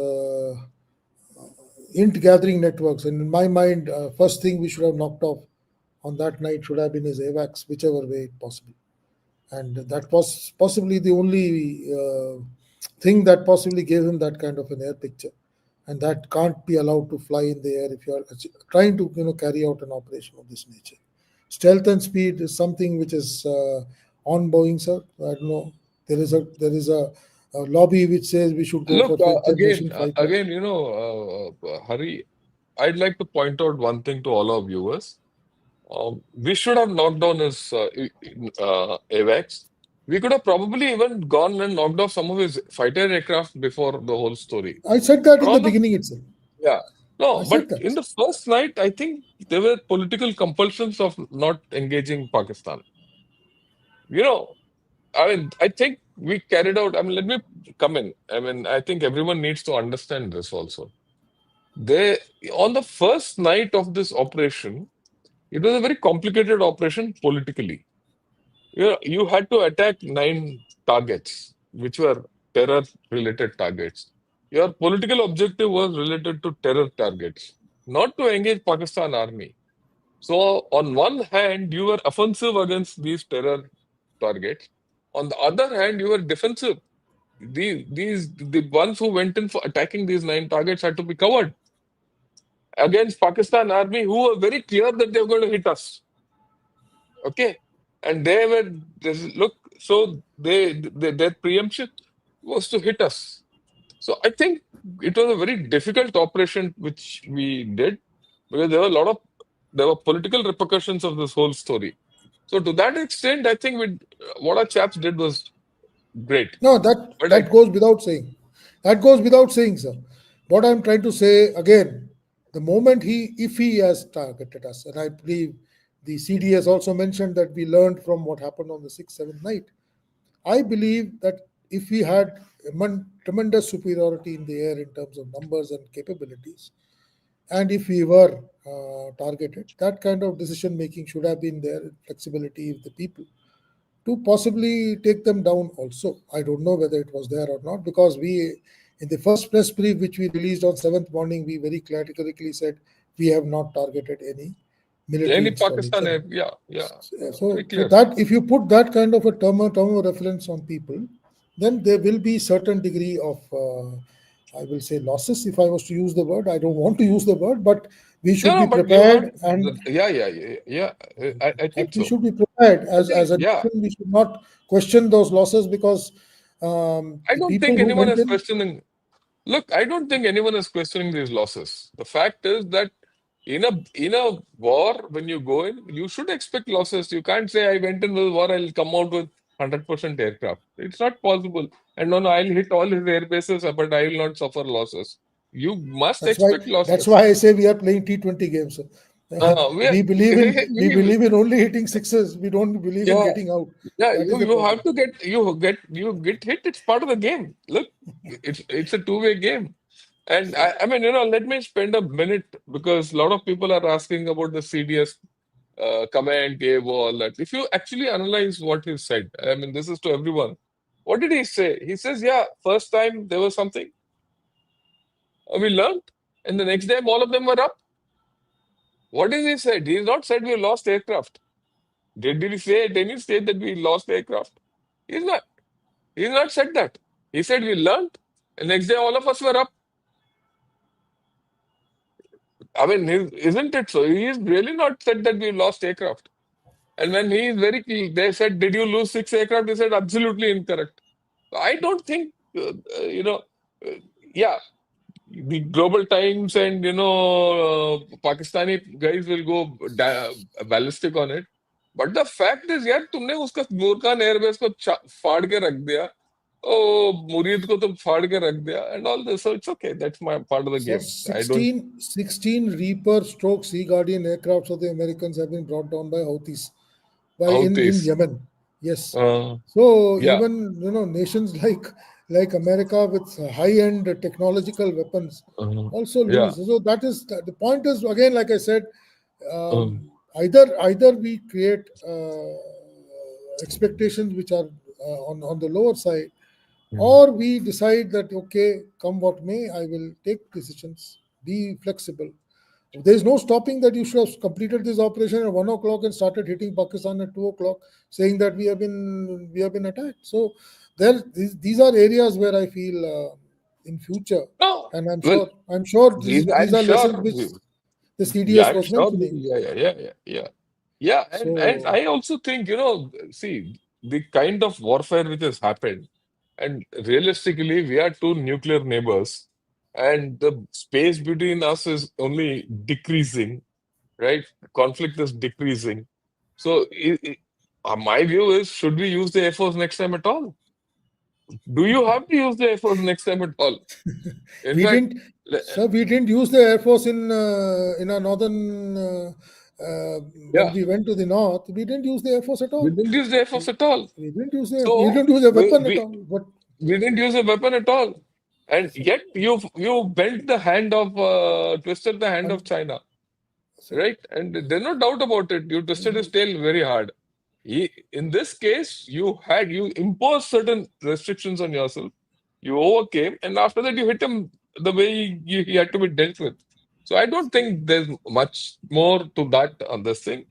int gathering networks, and in my mind, first thing we should have knocked off on that night should have been his AVACs, whichever way possible. And that was possibly the only thing that possibly gave him that kind of an air picture. And that can't be allowed to fly in the air if you are trying to carry out an operation of this nature. Stealth and speed is something which is ongoing, sir. I don't know. There is a lobby which says we should go for
again, Hari, I'd like to point out one thing to all our viewers. We should have knocked down his AVAX. We could have probably even gone and knocked off some of his fighter aircraft before the whole story.
I said that
But
in the
on the
beginning itself.
Yeah,
I
no, but
said that.
in the first night, I think there were political compulsions of not engaging Pakistan. You know, I mean, I think we carried out. I mean, let me come in. I mean, I think everyone needs to understand this also. They On the first night of this operation, it was a very complicated operation politically. You had to attack 9 targets, which were terror-related targets. Your political objective was related to terror targets, not to engage Pakistan army. So, on one hand, you were offensive against these terror targets. On the other hand, you were defensive. The ones who went in for attacking these 9 targets had to be covered against Pakistan army, who were very clear that they were going to hit us. Okay, and they were look. So their preemption was to hit us. So I think it was a very difficult operation which we did because there were political repercussions of this whole story. So to that extent, I think what our chaps did was great.
No, that
But I
that goes without saying. That goes without saying, sir. What I'm trying to say again, the moment if he has targeted us, and I believe the CD has also mentioned that we learned from what happened on the sixth, seventh night. I believe that if we had tremendous superiority in the air in terms of numbers and capabilities, and if we were targeted, that kind of decision making should have been there, flexibility of the people to possibly take them down also. I don't know whether it was there or not because in the first press brief which we released on 7th morning, we very categorically said we have not targeted any military
any Pakistan,
installation.
yeah, very
So
clear.
that if you put that kind of a term of reference on people, then there will be certain degree of I will say losses if I was to use the word. I don't want to use the word, but we should
No,
be
no, but you
prepared
heard,
and
yeah. I
that
think
we
so.
should be prepared
I
as
think,
a
yeah.
nation. We should not question those losses because
I
the
don't
people
think
who
anyone
went
is
in.
questioning. Look, I don't think anyone is questioning these losses. The fact is that in a war, when you go in, you should expect losses. You can't say I went in with war, I'll come out with 100% aircraft. It's not possible. And no, I'll hit all his air bases, but I will not suffer losses. You must
That's why
expect
that's
losses.
why I say we are playing T20 games.
We are,
We
we,
believe in only hitting sixes. We don't believe in
yeah,
getting out.
yeah.
That is the
You have
problem.
to get hit. It's part of the game. Look, it's a two-way game. And
So
I mean, let me spend a minute because a lot of people are asking about the CDS comment, gave all that. If you actually analyze what he said, I mean, this is to everyone. What did he say? He says, yeah, first time there was something we learned, and the next time all of them were up. What did he say? He not said we lost aircraft. Did he say at any stage that we lost aircraft? He's not. He's not said that. He said we learned, and next day all of us were up. I mean, isn't it so? He's really not said that we lost aircraft. And when he is very key, they said, "Did you lose 6 aircraft?" He said, "Absolutely incorrect." I don't think, uh, yeah, the global times and Pakistani guys will go ballistic on it. But the fact is, यार तुमने उसका Nur Khan airbase को फाड़ के रख दिया, ओ मुरीद को तुम फाड़ के रख दिया, and all this. So it's okay. That's my part of the
So
game. I don't
16 Reaper stroke Sea Guardian aircrafts of the Americans have been brought down by Houthis
how
in
this.
Yemen. Yes.
Uh,
So
yeah.
even nations like America with high-end technological weapons also
Yeah.
lose. So that is the point is again, like I said,
Um,
either we create expectations which are on the lower side,
mm.
or we decide that okay, come what may, I will take decisions, be flexible. There's no stopping that you should have completed this operation at 1 o'clock and started hitting Pakistan at 2 o'clock, saying that we have been attacked. So these are areas where I feel in future,
no.
and I'm
Well,
sure I'm sure these
I'm
are lessons
sure.
which the
Yeah,
CDS
I'm
was
sure.
mentioning.
Yeah. Yeah, and
So
I also think, see, the kind of warfare which has happened, and realistically, we are two nuclear neighbors. and the space between us is only decreasing, right? Conflict is decreasing. So, my view is, should we use the Air Force next time at all? Do you have to use the Air Force next time at all? In
We
fact,
didn't, sir. We didn't use the Air Force in our northern. When
yeah,
we went to the north, we didn't use the Air Force at
we
all.
didn't use the Air Force at all.
We
So
didn't use a
we,
weapon at
we,
all. But
we didn't use a weapon at all. And yet you bent the hand of, twisted the hand of
and
China,
so,
right? And there's no doubt about it. You twisted his tail very hard. In this case, you imposed certain restrictions on yourself. You overcame, and after that, you hit him the way he had to be dealt with. So I don't think there's much more to that on this thing.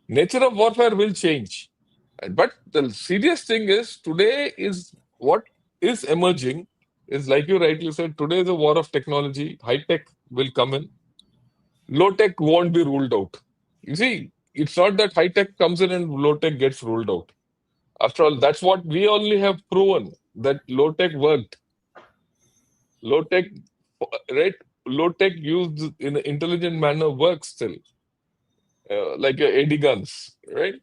Nature of warfare will change. But the serious thing is, today is what is emerging is, like you rightly said, today is a war of technology. High tech will come in. Low tech won't be ruled out. You see, it's not that high tech comes in and low tech gets ruled out. After all, that's what we only have proven, that low tech worked. Low tech, right? Low tech used in an intelligent manner works still, like your AD guns, right?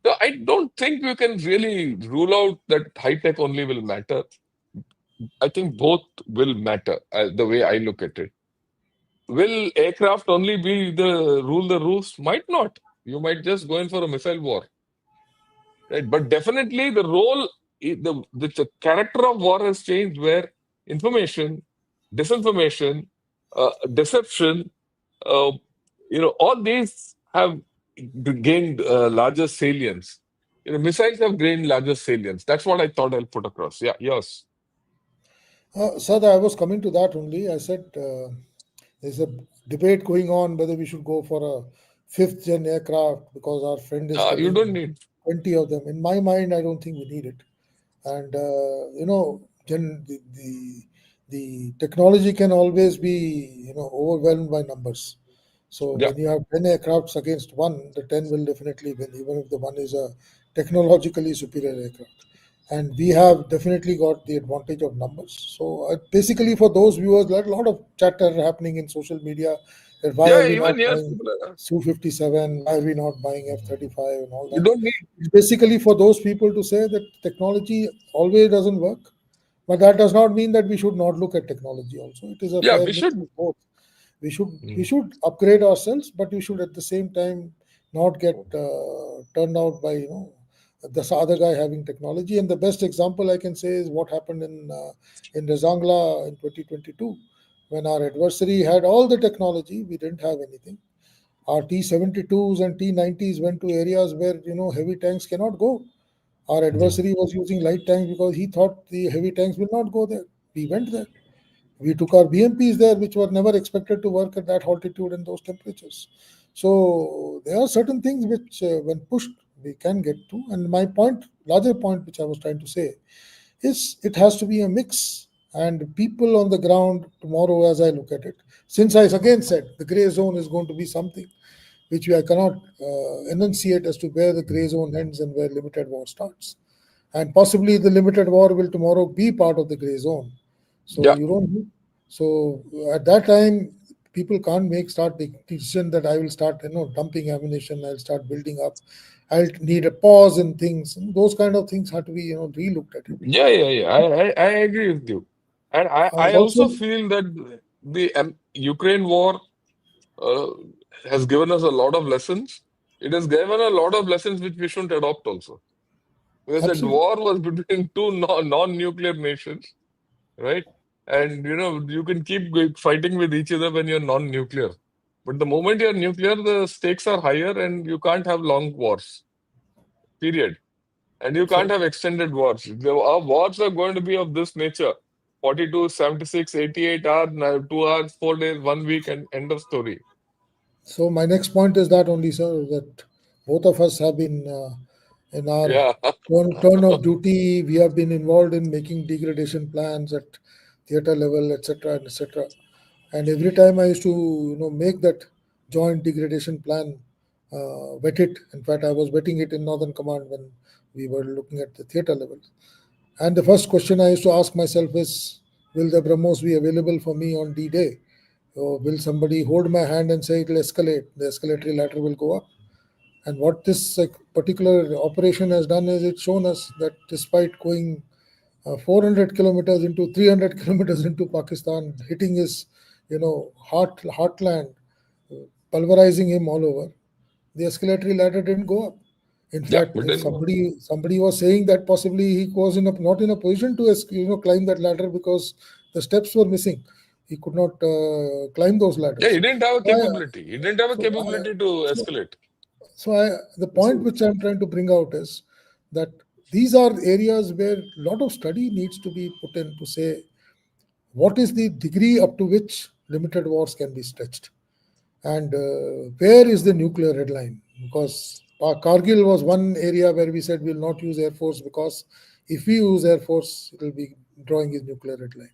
So I don't think we can really rule out that high tech only will matter. I think both will matter, the way I look at it. Will aircraft only be the rule the roost? Might not. You might just go in for a missile war, right? But definitely the role, the character of war has changed, where information, disinformation, deception, uh, all these have gained larger salience. Missiles have gained larger salience. That's what I thought I'll put across. Yeah, yes.
sir, I was coming to that only. I said there's a debate going on whether we should go for a fifth gen aircraft because our friend is
You don't
getting
need.
20 of them. In my mind, I don't think we need it. And the technology can always be overwhelmed by numbers. So
Yeah,
when you have 10 aircrafts against one, the 10 will definitely win, even if the one is a technologically superior aircraft. And we have definitely got the advantage of numbers. So basically, for those viewers, there are a lot of chatter happening in social media that why are
yeah.
we not
Even yes,
buying
people are.
Su-57, why are we not buying F-35 and all
You
that.
don't need.
It's basically for those people to say that technology always doesn't work, but that does not mean that we should not look at technology also. It is a
Yeah,
fair
we
mix
should.
of both. We should
Mm.
upgrade ourselves, but we should at the same time not get turned out by this other guy having technology. And the best example I can say is what happened in Razangla in 2022, when our adversary had all the technology, we didn't have anything. Our T-72s and T-90s went to areas where heavy tanks cannot go. Our
Mm.
adversary was using light tanks because he thought the heavy tanks will not go there. We went there. We took our BMPs there, which were never expected to work at that altitude and those temperatures. So there are certain things which, when pushed, we can get to. And my point, larger point, which I was trying to say, is it has to be a mix. And people on the ground tomorrow, as I look at it, since I again said the gray zone is going to be something which I cannot enunciate as to where the gray zone ends and where limited war starts. And possibly the limited war will tomorrow be part of the gray zone. So
Yeah,
you don't know. So at that time, people can't start the decision that I will start, dumping ammunition. I'll start building up. I'll need a pause in things. And those kind of things have to be, relooked at it.
yeah, yeah, yeah. I agree with you, and I
Also,
also feel that the Ukraine war uh, has given us a lot of lessons. It has given a lot of lessons which we shouldn't adopt also. Because that
absolutely.
war was between two non-nuclear nations, right? And you can keep fighting with each other when you're non-nuclear. But the moment you're nuclear, the stakes are higher and you can't have long wars, period. And you can't
So,
have extended wars. Our wars are going to be of this nature: 42, 76, 88 hours, 2 hours, 4 days, 1 week, and end of story.
so my next point is that only, sir, that both of us have been in our
Yeah,
turn of duty. We have been involved in making degradation plans at theater level, etc., etc. And every time I used to, make that joint degradation plan, wet it. In fact, I was wetting it in Northern Command when we were looking at the theater level. And the first question I used to ask myself is, Will the BrahMos be available for me on D-Day? Or will somebody hold my hand and say it will escalate? The escalatory ladder will go up. And what this particular operation has done is it's shown us that despite going 400 kilometers into 300 kilometers into Pakistan, hitting his, heartland, pulverizing him all over, the escalatory ladder didn't go up. In
Yeah,
fact,
but
if
then
somebody was saying that possibly he was not in a position to climb that ladder because the steps were missing. He could not climb those
yeah, he
ladders.
didn't have a
So I,
capability. He didn't have a
so I,
capability to
so
escalate.
the
See,
point which I'm trying to bring out is that these are areas where a lot of study needs to be put in to say what is the degree up to which limited wars can be stretched, and where is the nuclear red line? Because Kargil was one area where we said we'll not use Air Force because if we use Air Force, it will be drawing his nuclear red line.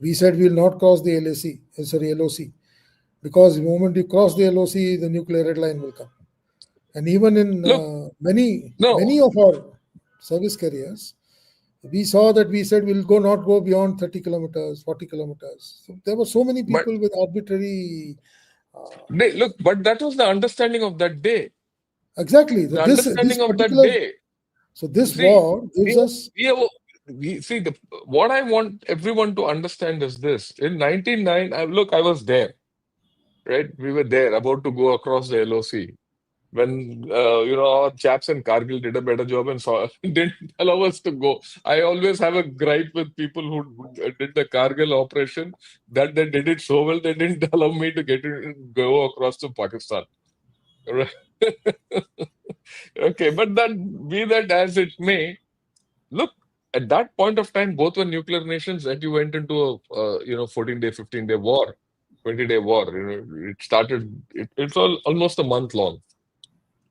We said we'll not cross the LOC, because the moment you cross the LOC, the nuclear red line will come. And even in
look, no,
many of our service carriers, we saw that we said we'll not go beyond 30 kilometers, 40 kilometers. So there were so many
but
people with arbitrary. Uh,
look, but that was the understanding of that day.
exactly.
The
This
understanding of that
particular.
day.
So this
See,
war
we
gives
have,
us.
we have, we see what I want everyone to understand is this. In 1999, look, I was there, right? We were there about to go across the LOC when our chaps in Kargil did a better job and didn't allow us to go. I always have a gripe with people who did the Kargil operation that they did it so well they didn't allow me to go across to Pakistan. Right? Okay, but that be that as it may, look, at that point of time, both were nuclear nations, and you went into a 14-day, 15-day war, 20-day war. It started. It's almost a month long.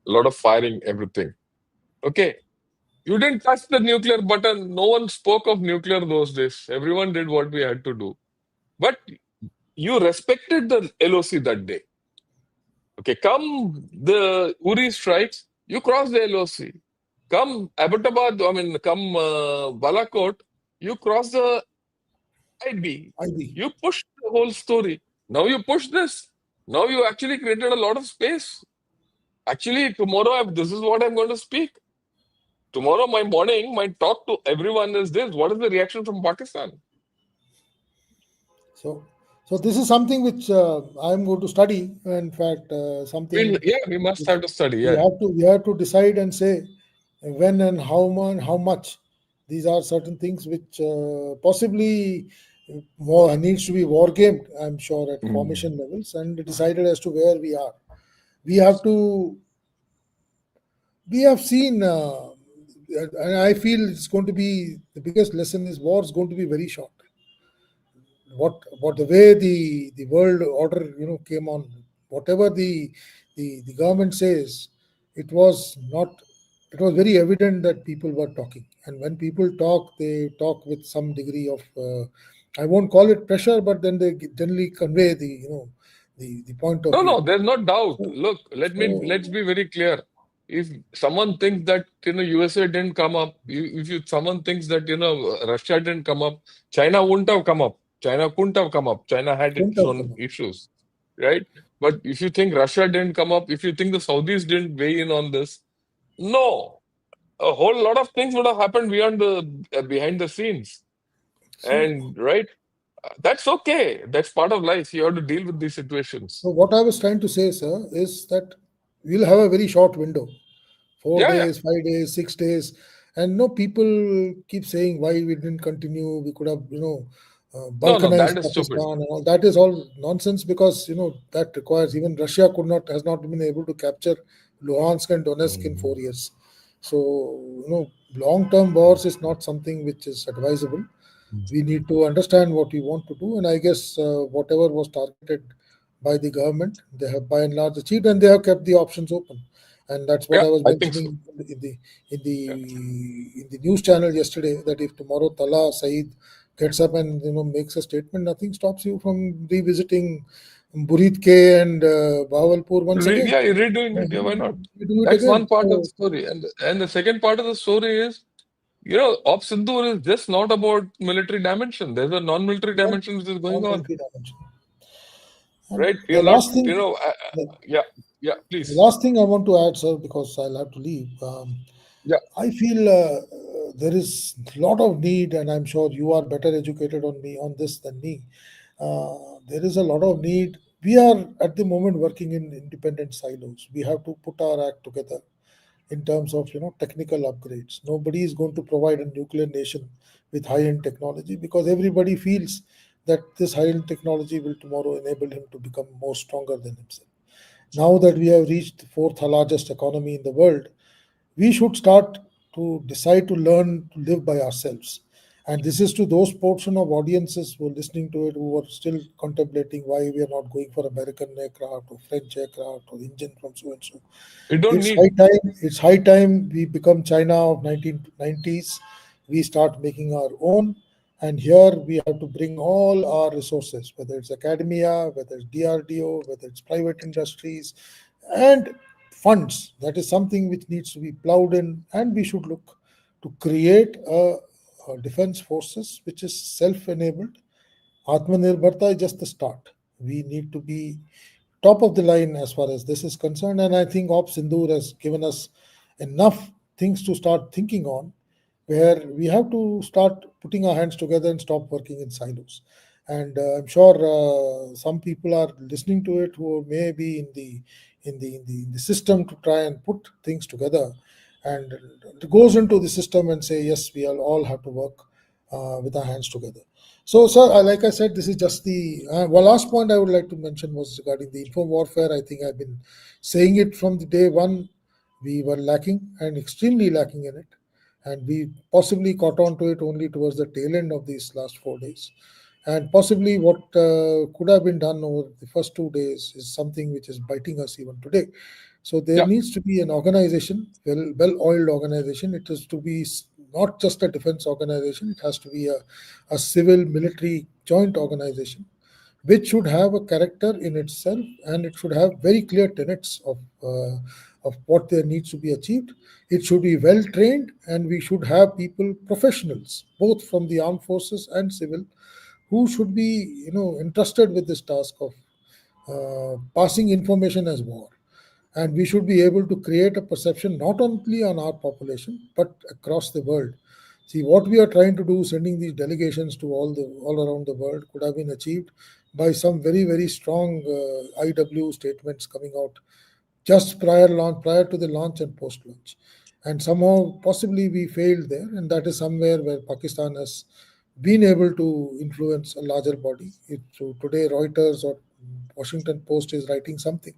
A lot of firing, everything. Okay, you didn't touch the nuclear button. No one spoke of nuclear those days. Everyone did what we had to do. But you respected the LOC that day. Okay, come the Uri strikes, you cross the LOC. Come Abbottabad, come Balakot, you cross the IB.
IB.
You push the whole story. Now you push this. Now you actually created a lot of space. Actually, tomorrow, this is what I'm going to speak. Tomorrow, my morning, my talk to everyone is this. What is the reaction from Pakistan?
So, so this is something which I'm going to study. In fact, something
We must
which
have to study.
we
Yeah.
have to decide and say when and how much. These are certain things which possibly needs to be war gamed. I'm sure at
Mm.
formation levels and decided as to where we are. We have to. We have seen. And I feel it's going to be the biggest lesson is war is going to be very short. What the way the world order came on, whatever the government says, it was not, it was very evident that people were talking, and when people talk, they talk with some degree of I won't call it pressure, but then they generally convey the point of
No,
view.
no, there's no doubt.
So,
Look, let's
so
be very clear. If someone thinks that USA didn't come up, someone thinks that Russia didn't come up, China wouldn't have come up. China couldn't have come up. China had
couldn't
its
have
own
come up.
issues, right? But if you think Russia didn't come up, if you think the Saudis didn't weigh in on this, no, a whole lot of things would have happened beyond the behind the scenes.
So,
And right, that's okay. That's part of life. You have to deal with these situations.
so what I was trying to say, sir, is that we'll have a very short window, four
Yeah, yeah.
days, 5 days, 6 days. And no, people keep saying why we didn't continue. We could have,
No, no,
balkanized
that is stupid.
Pakistan and all. That is all nonsense because, that requires, even Russia has not been able to capture Luhansk and Donetsk in
Mm.
4 years. So, long-term wars is not something which is advisable. We need to understand what we want to do, and I guess whatever was targeted by the government, they have by and large achieved, and they have kept the options open. And that's what
Yeah,
I was
I think so.
mentioning in the
Yeah.
in the news channel yesterday, that if tomorrow Tala Saeed gets up and makes a statement, nothing stops you from revisiting Burit K and Bahawalpur once again.
Yeah, you're redoing it. Yeah, why not?
You do it
That's
again.
one part of the
So
story. And the second part of the story is Ops Sindoor is just not about military dimension. There's a non-military
non
dimension which is going on,
non-military dimension. And
right?
the
You're not,
last thing, the,
yeah, yeah,
the
please.
last thing I want to add, sir, because I'll have to leave.
Yeah,
I feel there is a lot of need, and I'm sure you are better educated on this than me. There is a lot of need. We are at the moment working in independent silos. We have to put our act together in terms of technical upgrades. Nobody is going to provide a nuclear nation with high-end technology because everybody feels that this high-end technology will tomorrow enable him to become more stronger than himself. Now that we have reached the fourth largest economy in the world, we should start to decide to learn to live by ourselves. And this is to those portion of audiences who are listening to it who are still contemplating why we are not going for American aircraft or French aircraft or engine from so and so.
you don't
It's
need.
high time. It's high time we become China of 1990s. We start making our own, and here we have to bring all our resources, whether it's academia, whether it's DRDO, whether it's private industries, and funds. That is something which needs to be plowed in, and we should look to create a defense forces which is self-enabled. Atmanirbharta is just the start. We need to be top of the line as far as this is concerned. And I think Ops Sindoor has given us enough things to start thinking on, where we have to start putting our hands together and stop working in silos. And I'm sure some people are listening to it who may be in the system to try and put things together, and it goes into the system and say yes, we all have to work with our hands together. So, sir, like I said, this is just the one last point I would like to mention was regarding the info warfare. I think I've been saying it from the day one. We were lacking and extremely lacking in it, and we possibly caught on to it only towards the tail end of these last 4 days. And possibly what could have been done over the first 2 days is something which is biting us even today. So there
Yeah,
needs to be an organization, well-oiled organization. It is to be not just a defense organization. It has to be a civil military joint organization which should have a character in itself, and it should have very clear tenets of what there needs to be achieved. It should be well trained, and we should have people, professionals, both from the armed forces and civil, who should be entrusted with this task of passing information as war. And we should be able to create a perception not only on our population but across the world. See, what we are trying to do, sending these delegations to all around the world, could have been achieved by some very very strong IW statements coming out just prior to the launch and post launch. And somehow, possibly, we failed there, and that is somewhere where Pakistan has been able to influence a larger body. So today, Reuters or Washington Post is writing something.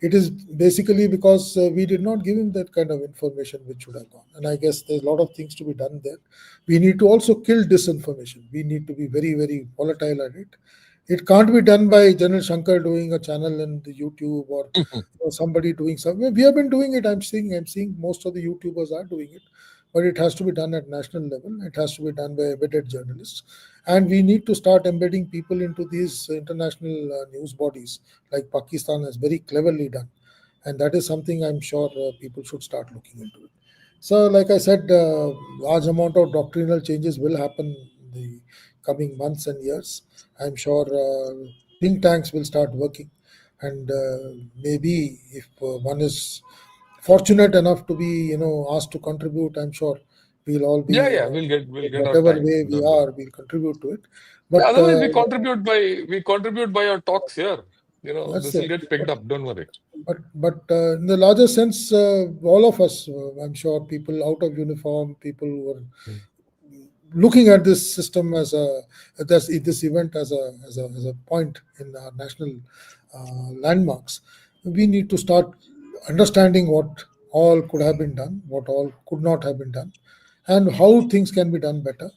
It is basically because we did not give him that kind of information which should have gone. And I guess there's a lot of things to be done there. We need to also kill disinformation. We need to be very, very volatile at it. It can't be done by General Shankar doing a channel in the YouTube or somebody doing something. We have been doing it. I'm seeing most of the YouTubers are doing it, but it has to be done at national level. It has to be done by embedded journalists, and we need to start embedding people into these international news bodies, like Pakistan has very cleverly done, and that is something I'm sure people should start looking into it. So, like I said, large amount of doctrinal changes will happen in the coming months and years. I'm sure think tanks will start working, and maybe if one is fortunate enough to be asked to contribute, I'm sure we'll all be
yeah, yeah. We'll get our
whatever
time.
way we
Don't worry.
are, we'll contribute to it.
Yeah,
But
otherwise we contribute by our talks here.
that's
This will
it.
get picked up. Don't worry.
But in the larger sense, all of us, I'm sure, people out of uniform, people who are
Mm.
looking at this system as this event as a point in our national landmarks, we need to start understanding what all could have been done, what all could not have been done, and how things can be done better,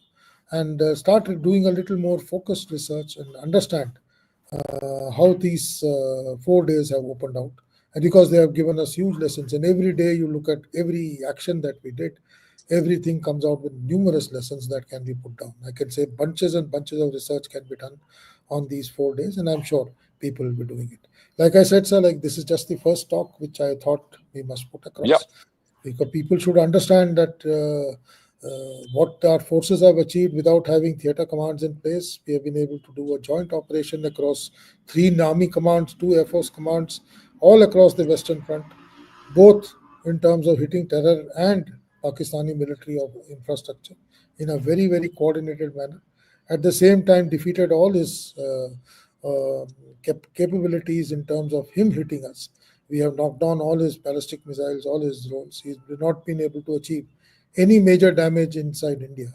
and start doing a little more focused research and understand how these 4 days have opened out. And because they have given us huge lessons, and every day you look at every action that we did, everything comes out with numerous lessons that can be put down. I can say bunches and bunches of research can be done on these 4 days, and I'm sure people will be doing it. Like I said, sir, like this is just the first talk which I thought we must put
Yeah,
across, because people should understand that what our forces have achieved without having theatre commands in place. We have been able to do a joint operation across three army commands, two Air Force commands, all across the Western Front, both in terms of hitting terror and Pakistani military infrastructure in a very, very coordinated manner. At the same time, defeated all his capabilities in terms of him hitting us. We have knocked down all his ballistic missiles, all his drones. He's not been able to achieve any major damage inside India.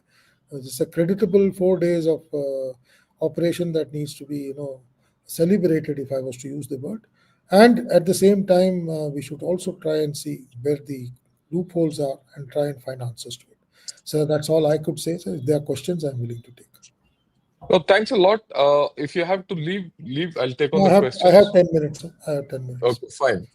This is a creditable 4 days of operation that needs to be, celebrated, if I was to use the word. And at the same time, we should also try and see where the loopholes are and try and find answers to it. So that's all I could say. So if there are questions, I'm willing to take.
Well, thanks a lot. If you have to leave, I'll take on
No,
the
I have
questions.
10 minutes. Sir. I have 10 minutes.
Okay, fine.